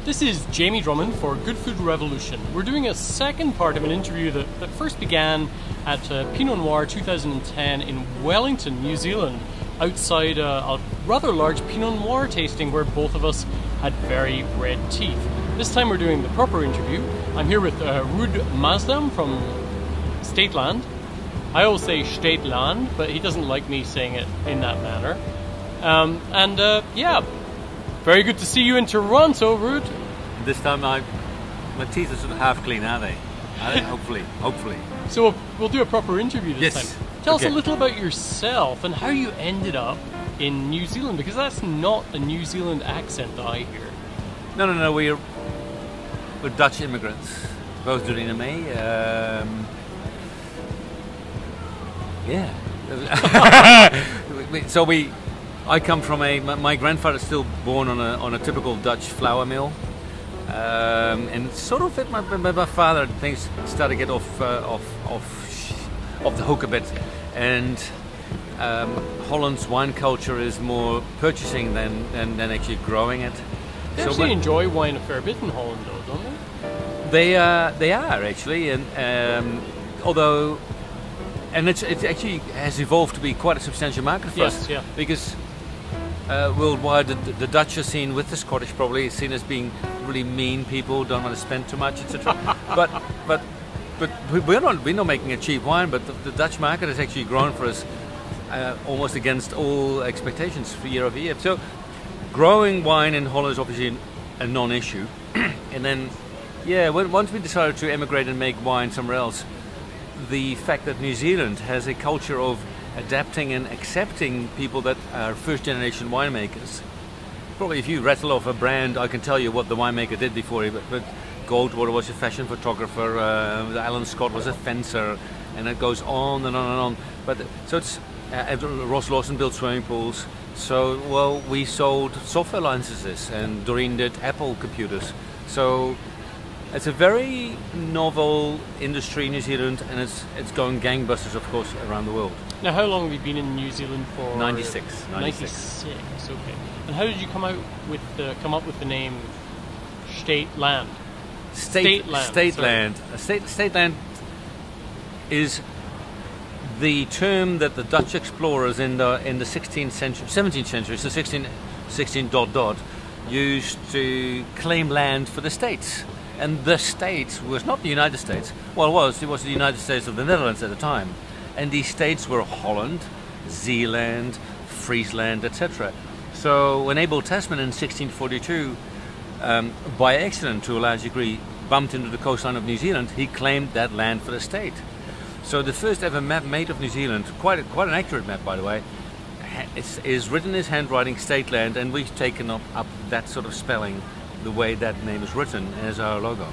This is Jamie Drummond for Good Food Revolution. We're doing a second part of an interview that first began at Pinot Noir 2010 in Wellington, New Zealand, outside a rather large Pinot Noir tasting where both of us had very red teeth. This time we're doing the proper interview. I'm here with Ruud Maasdam from Staete Landt. I always say Staete Landt, but he doesn't like me saying it in that manner. Yeah, very good to see you in Toronto, Ruud. This time my teeth are sort of half clean, are they? Hopefully. So we'll do a proper interview this Yes. time. Tell us a little about yourself and how you ended up in New Zealand, because that's not a New Zealand accent that I hear. No. We're Dutch immigrants, both Doreen and me. So I come from my grandfather's still born on a typical Dutch flour mill, and sort of fit my father. Things started to get off the hook a bit, and Holland's wine culture is more purchasing than actually growing it. They actually enjoy wine a fair bit in Holland, though, don't they? They are actually, and although. And it actually has evolved to be quite a substantial market for us. Yeah. Because worldwide, the Dutch are seen with the Scottish probably seen as being really mean people, don't want to spend too much, etc. but we're not making a cheap wine. But the Dutch market has actually grown for us almost against all expectations for year over year. So growing wine in Holland is obviously a non-issue. And then, once we decided to emigrate and make wine somewhere else, the fact that New Zealand has a culture of adapting and accepting people that are first-generation winemakers. Probably if you rattle off a brand, I can tell you what the winemaker did before. But Goldwater was a fashion photographer, Alan Scott was a fencer, and it goes on and on and on. But so it's Ross Lawson built swimming pools. So we sold software licenses, and Doreen did Apple computers. So it's a very novel industry in New Zealand, and it's going gangbusters, of course, around the world. Now, how long have you been in New Zealand for? 96. 96. Okay. And how did you come up with the name Staete Landt? Staete Landt. Staete Landt is the term that the Dutch explorers in the 16th century, 17th century, so 16 ... used to claim land for the states. And the States was not the United States. Well, it was the United States of the Netherlands at the time. And these states were Holland, Zeeland, Friesland, etc. So when Abel Tasman in 1642, by accident to a large degree, bumped into the coastline of New Zealand, he claimed that land for the state. So the first ever map made of New Zealand, quite an accurate map by the way, is written in his handwriting, Staete Landt, and we've taken up that sort of spelling, the way that name is written, as our logo.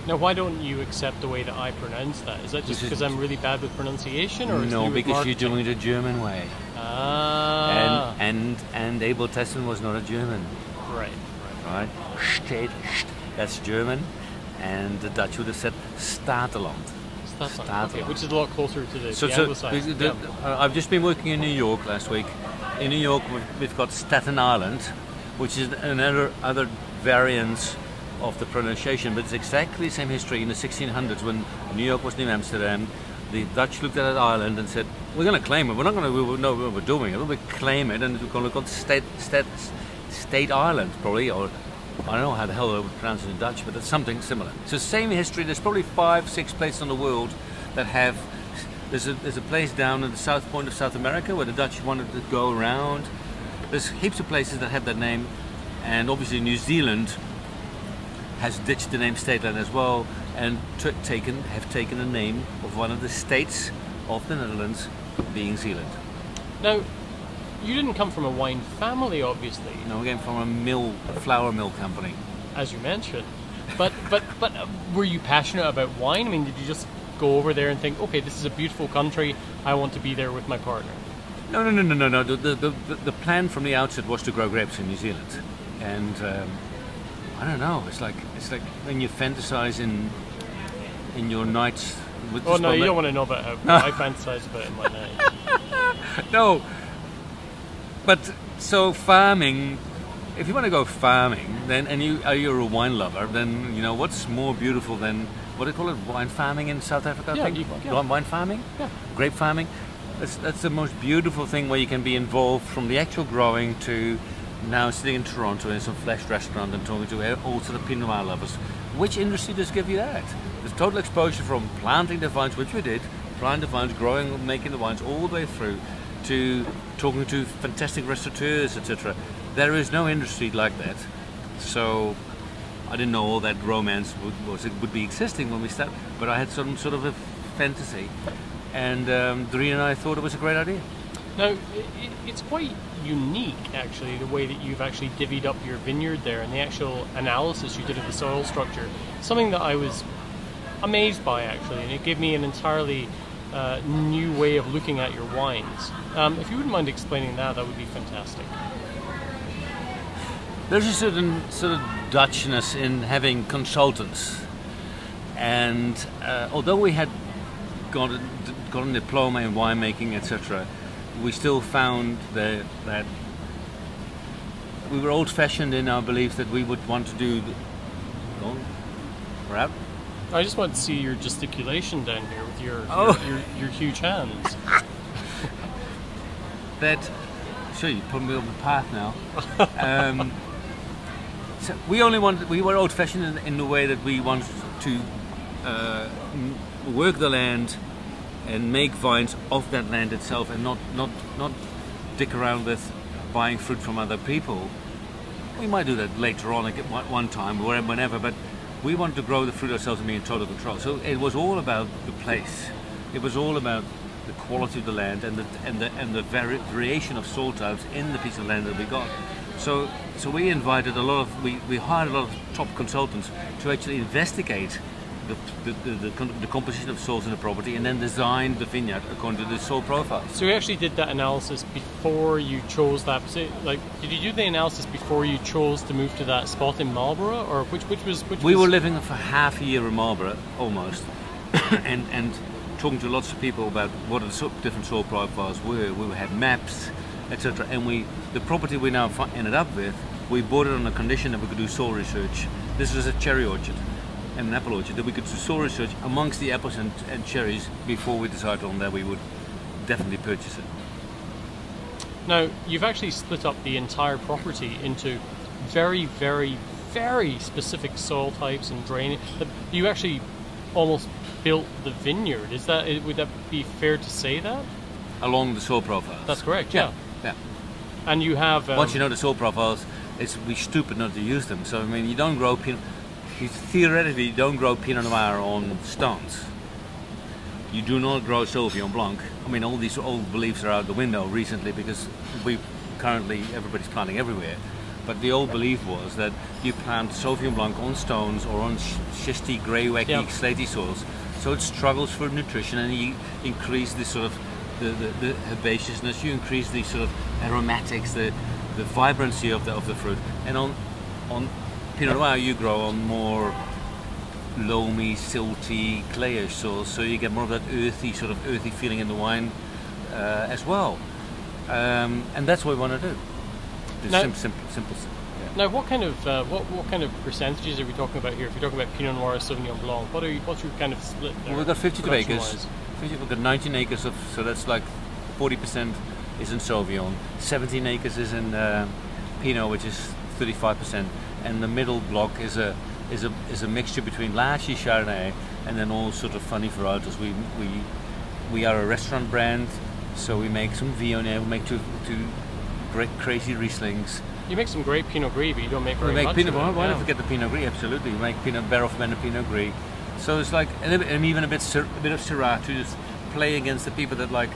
Now, why don't you accept the way that I pronounce that? Is that just because I'm really bad with pronunciation, or no? Because you're doing it a German way. Ah. And Abel Tasman was not a German. Right. Staete, that's German, and the Dutch would have said Staete Landt. Okay, which is a lot closer to the Anglo-Saxon. I've just been working in New York last week. In New York, we've got Staten Island, which is another variant of the pronunciation, but it's exactly the same history. In the 1600s, when New York was New Amsterdam, the Dutch looked at that island and said, "We're going to claim it. We're not going to know what we're doing. We'll claim it, and we're going to call it Staete Island, probably, or I don't know how the hell they would pronounce it in Dutch, but it's something similar." So same history. There's probably 5-6 places in the world that have. There's a place down in the south point of South America where the Dutch wanted to go around. There's heaps of places that have that name. And obviously New Zealand has ditched the name Staete Landt as well, and have taken the name of one of the states of the Netherlands, being Zeeland. Now, you didn't come from a wine family, obviously. No, we came from a flour mill company, as you mentioned. But were you passionate about wine? I mean, did you just go over there and think, okay, this is a beautiful country, I want to be there with my partner? No. The plan from the outset was to grow grapes in New Zealand. And I don't know. It's like when you fantasize in your nights. With you don't want to know about how I fantasize about it in my night. No, but so farming if you want to go farming, then you're a wine lover, then you know what's more beautiful than what do you call it? Wine farming in South Africa? Yeah, I think? Wine farming? Yeah. Grape farming. That's the most beautiful thing where you can be involved from the actual growing to now sitting in Toronto in some flesh restaurant and talking to all sort of Pinot Noir lovers. Which industry does give you that? There's total exposure from planting the vines, which we did, planting the vines, growing, making the wines all the way through to talking to fantastic restaurateurs, etc. There is no industry like that. So I didn't know all that romance would be existing when we started, but I had some sort of a fantasy, and Doreen and I thought it was a great idea. Now, it's quite unique, actually, the way that you've actually divvied up your vineyard there and the actual analysis you did of the soil structure. Something that I was amazed by, actually, and it gave me an entirely new way of looking at your wines. If you wouldn't mind explaining that, that would be fantastic. There's a certain sort of Dutchness in having consultants, and although we had got a diploma in winemaking, etc., we still found that we were old-fashioned in our belief that we would want to do. We're out. I just want to see your gesticulation down here with your huge hands. Sure, you put me on the path now. So we were old-fashioned in the way that we wanted to work the land and make vines of that land itself, and not dick around with buying fruit from other people. We might do that later on, like at one time, whenever, but we wanted to grow the fruit ourselves and be in total control. So it was all about the place. It was all about the quality of the land and the variation of soil types in the piece of land that we got. So we invited we hired a lot of top consultants to actually investigate the composition of soils in the property and then design the vineyard according to the soil profile. So you actually did that analysis before you chose that. Like, did you do the analysis before you chose to move to that spot in Marlborough, or which was? We were living for half a year in Marlborough almost, and talking to lots of people about what the different soil profiles were. We had maps, etc. And the property we now ended up with, we bought it on the condition that we could do soil research. This was a cherry orchard and an apple orchard, that we could do soil research amongst the apples and cherries before we decided on that we would definitely purchase it. Now, you've actually split up the entire property into very, very, very specific soil types and drainage. You actually almost built the vineyard. Would that be fair to say that? Along the soil profiles. That's correct, yeah. And you have... once you know the soil profiles, it's be stupid not to use them. So, I mean, you don't grow theoretically, you don't grow Pinot Noir on stones. You do not grow Sauvignon Blanc. I mean, all these old beliefs are out the window recently because everybody's planting everywhere. But the old belief was that you plant Sauvignon Blanc on stones or on schisty, grey, wacky, slaty soils. So it struggles for nutrition, and you increase the sort of the herbaceousness, you increase the sort of aromatics, the vibrancy of the fruit. And on Pinot Noir, you grow on more loamy, silty, clayish soils, so you get more of that earthy feeling in the wine as well. And that's what we want to do. Simple. Yeah. Now, what kind of percentages are we talking about here? If you're talking about Pinot Noir or Sauvignon Blanc, what's your kind of split there? Well, we've got 52 acres. We've got 19 acres so that's like 40% is in Sauvignon, 17 acres is in Pinot, which is 35%, and the middle block is a mixture between largely Chardonnay and then all sort of funny varietals. We are a restaurant brand, so we make some Viognier, we make two great crazy Rieslings. You make some great Pinot Gris, but you don't make very much Pinot. Why not forget the Pinot Gris? Absolutely, we make Barrel fermented Pinot Gris. So it's like, and even a bit of Syrah to just play against the people that like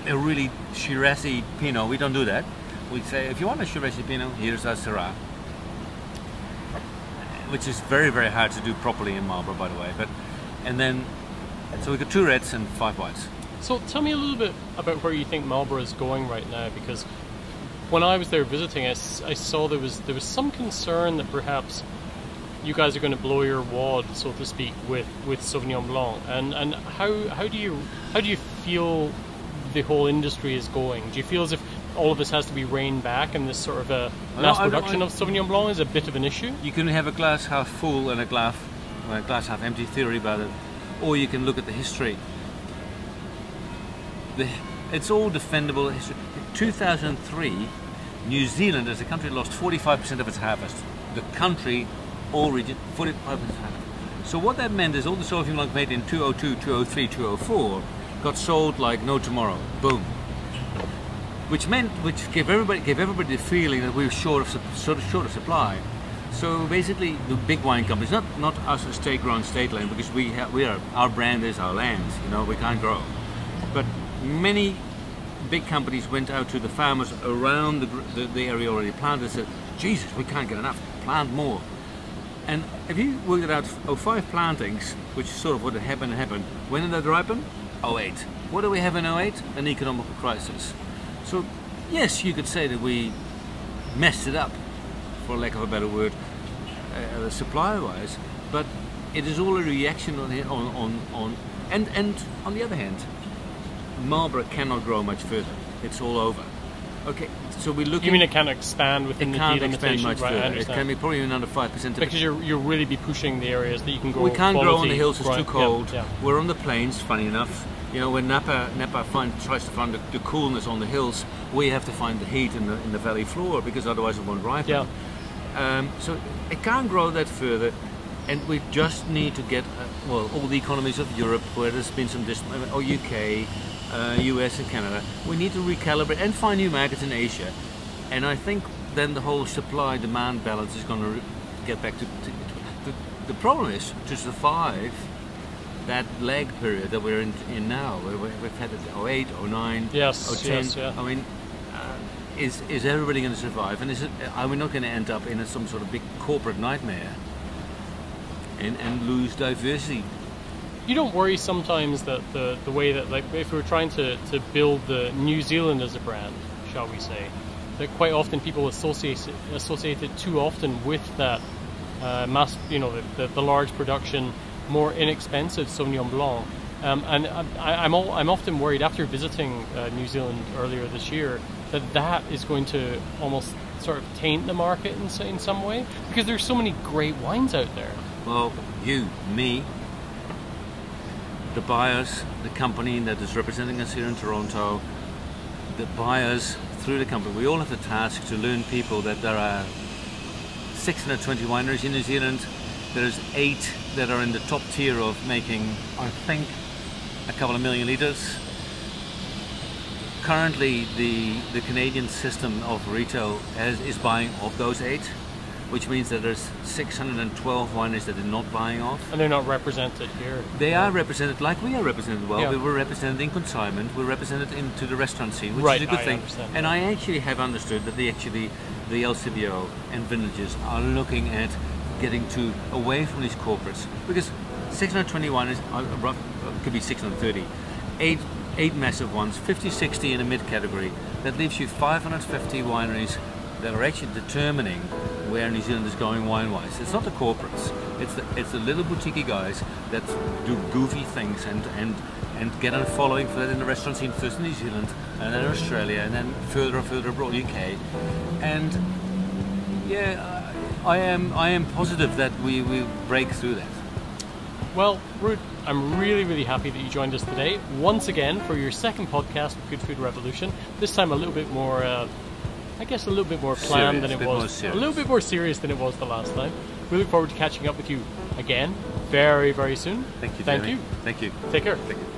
a really Shiraz-y Pinot. We don't do that. We say, if you want a Shiraz-y Pinot, here's our Syrah, which is very, very hard to do properly in Marlborough, by the way. So we've got 2 reds and 5 whites. So tell me a little bit about where you think Marlborough is going right now, because when I was there visiting, I saw there was some concern that perhaps you guys are going to blow your wad, so to speak, with Sauvignon Blanc. And how do you feel the whole industry is going? Do you feel as if all of this has to be reined back, and this sort of a mass production of Sauvignon Blanc is a bit of an issue? You can have a glass half full and a glass half empty theory about it, or you can look at the history. It's all defendable history. In 2003, New Zealand as a country lost 45% of its harvest. The country, all region, 45% harvest. So what that meant is all the Sauvignon Blanc made in 202, 203, 204 got sold like no tomorrow. Boom. Which gave everybody the feeling that we were short of supply. So basically, the big wine companies, not us as Staete Landt, because our brand is our land. You know, we can't grow. But many big companies went out to the farmers around the area already planted and said, Jesus, we can't get enough, plant more. And if you worked it out, 5 plantings, which is sort of what happened, when did that ripen? 08. What do we have in 08? An economic crisis. So, yes, you could say that we messed it up, for lack of a better word, supply-wise, but it is all a reaction and on the other hand, Marlborough cannot grow much further. It's all over. Okay, so we're looking. You mean it can't expand within the key limitation? It can't expand much further. It can be probably another 5%. Because you'll really be pushing the areas that you can grow. We can't grow on the hills; it's too cold. Yeah. We're on the plains. Funny enough, you know, when Napa tries to find the coolness on the hills, we have to find the heat in the valley floor because otherwise it won't ripen. Yeah. So it can't grow that further, and we just need to get all the economies of Europe, where there's been some or UK. US and Canada, we need to recalibrate and find new markets in Asia, and I think then the whole supply-demand balance is going to get back to the problem is to survive that lag period that we're in now, where we've had it 08, 09, 10. Yes, yeah. I mean, is everybody going to survive, and are we not going to end up in some sort of big corporate nightmare and lose diversity? You don't worry sometimes that the way that, like, if we were trying to build the New Zealand as a brand, shall we say, that quite often people associate it too often with that mass, you know, the large production, more inexpensive Sauvignon Blanc. And I'm often worried after visiting New Zealand earlier this year that is going to almost sort of taint the market in some way, because there's so many great wines out there. Well, you, me, the buyers, the company that is representing us here in Toronto, the buyers through the company, we all have the task to learn people that there are 620 wineries in New Zealand. There's 8 that are in the top tier of making, I think, a couple of million litres. Currently, the Canadian system of retail is buying off those 8, which means that there's 612 wineries that they're not buying off. And they're not represented here. They are represented like we are represented well. Yeah. We were represented in consignment, we're represented into the restaurant scene, which right, is a good thing. Understand. And I actually have understood that the LCBO and vintages are looking at getting away from these corporates, because 620 wineries could be 630. 8 massive ones, 50, 60 in a mid-category. That leaves you 550 wineries that are actually determining where New Zealand is going wine-wise. It's not the corporates. It's the little boutique guys that do goofy things and get a following for that in the restaurant scene, first in New Zealand, and then Australia, and then further abroad, UK. And yeah, I am positive that we will break through that. Well, Ruud, I'm really happy that you joined us today once again for your second podcast, Good Food Revolution. This time a little bit more. I guess a little bit more planned than it was. A little bit more serious than it was the last time. We look forward to catching up with you again very soon. Thank you. Thank you. Thank you. Take care. Thank you.